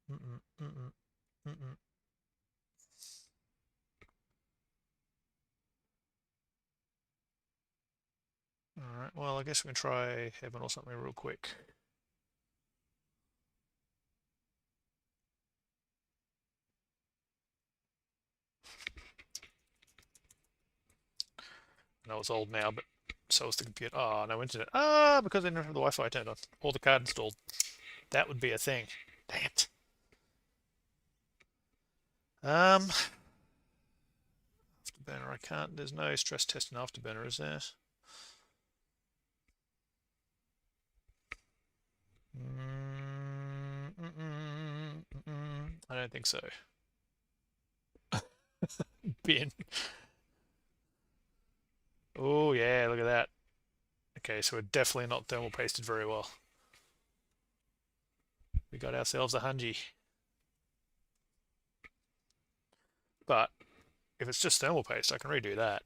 Speaker 1: Mm-mm, mm-mm, mm-mm. All right, well, I guess we can try heaven or something real quick. I know it's old now, but so is the computer. Oh, no internet. Ah, because I didn't have the Wi-Fi turned on or the card installed. That would be a thing. Dang it. Afterburner, I can't. There's no stress test in Afterburner, is there? I don't think so. Bin. Oh, yeah, look at that. Okay, so we're definitely not thermal pasted very well. We got ourselves a hungy. But if it's just thermal paste, I can redo that.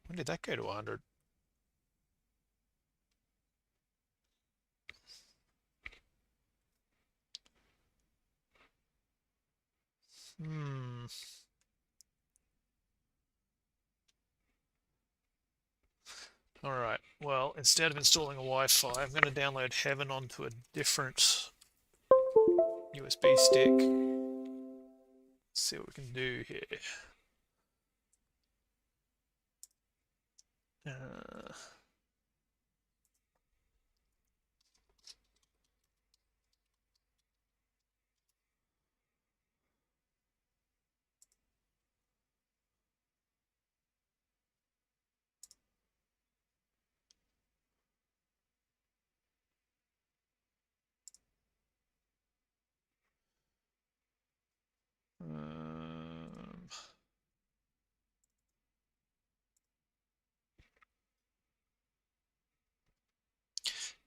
Speaker 1: When did that go to 100? Hmm. All right. Well, instead of installing a Wi-Fi, I'm going to download Heaven onto a different USB stick. Let's see what we can do here. Uh,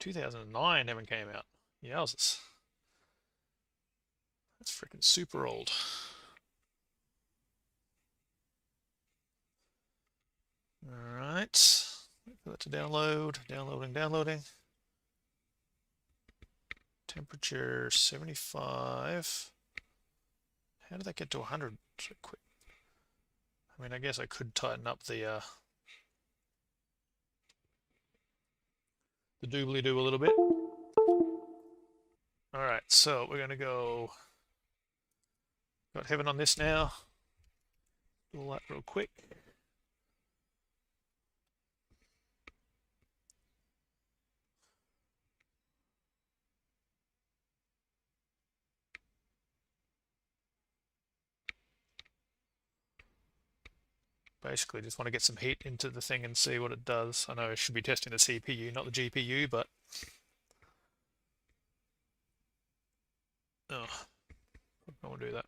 Speaker 1: 2009 haven't came out. Yowzers. That's freaking super old. Alright. Wait for that to download. Downloading. Temperature 75. How did that get to 100 so quick? I mean, I guess I could tighten up the doobly-doo a little bit. Alright, so we're going to go... Got heaven on this now. Do all that real quick. Basically, just want to get some heat into the thing and see what it does. I know I should be testing the CPU, not the GPU, but... Oh, I don't want to do that.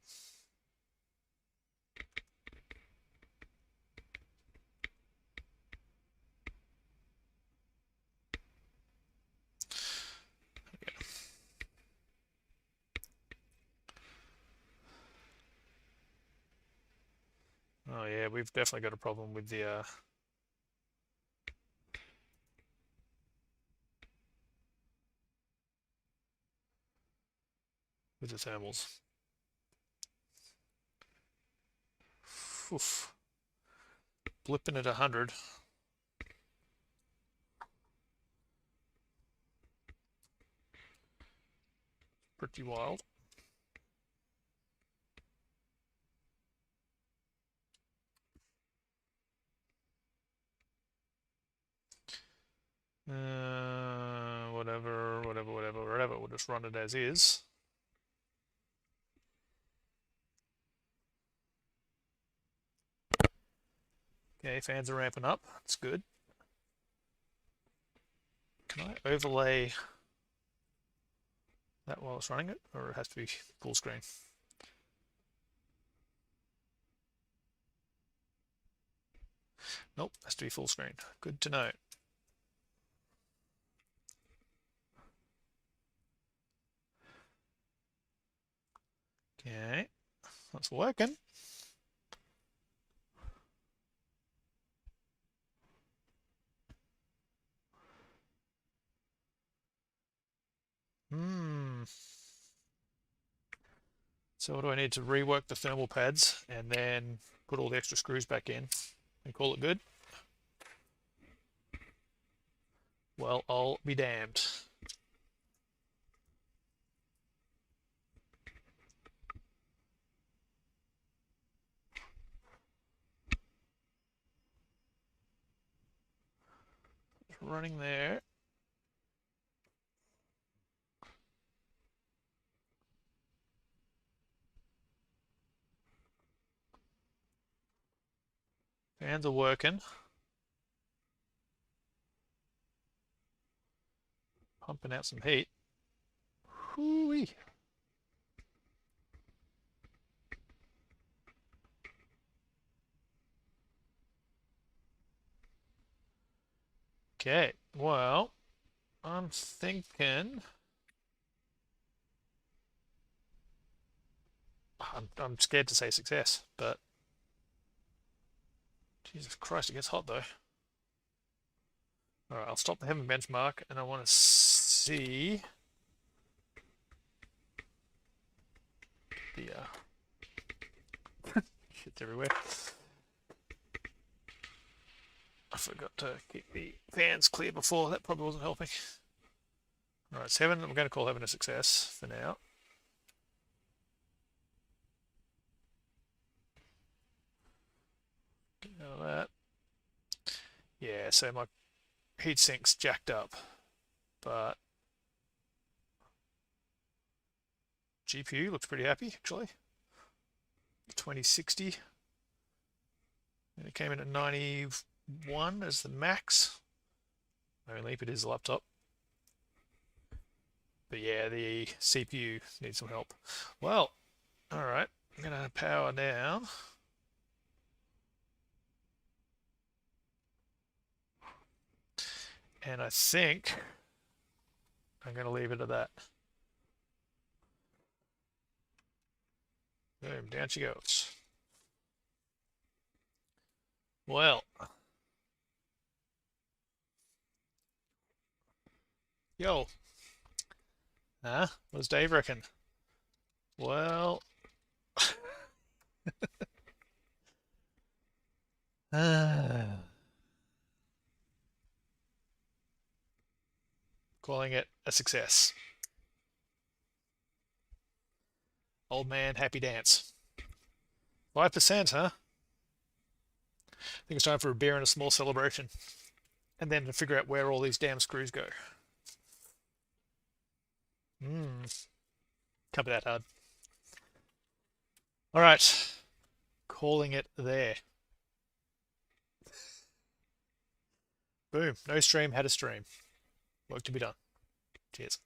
Speaker 1: Oh yeah, we've definitely got a problem with the thermals. Oof. Blipping at 100. Pretty wild. Whatever. We'll just run it as is. Okay, fans are ramping up. That's good. Can I overlay that while it's running it, or it has to be full screen? Nope, has to be full screen. Good to know. Okay, that's working. So what do I need to rework the thermal pads and then put all the extra screws back in and call it good? Well, I'll be damned. Running there. Fans are working. Pumping out some heat. Hoo-wee. Okay, well, I'm thinking... I'm scared to say success, but... Jesus Christ, it gets hot though. Alright, I'll stop the heaven benchmark, and I want to see... the... shit's everywhere. I forgot to keep the fans clear before. That probably wasn't helping. Alright, it's heaven. I'm going to call heaven a success for now. Get out of that. Yeah, so my heatsink's jacked up, but GPU looks pretty happy actually. 2060. And it came in at 91 as the max. Only if it is a laptop. But yeah, the CPU needs some help. Well, alright, I'm gonna power down. And I think I'm going to leave it at that. Boom, down she goes. Well. Yo. Huh? What does Dave reckon? Well. Calling it a success. Old man, happy dance. 5%, huh? I think it's time for a beer and a small celebration. And then to figure out where all these damn screws go. Can't be that hard. All right. Calling it there. Boom. No stream, had a stream. Work to be done. Cheers.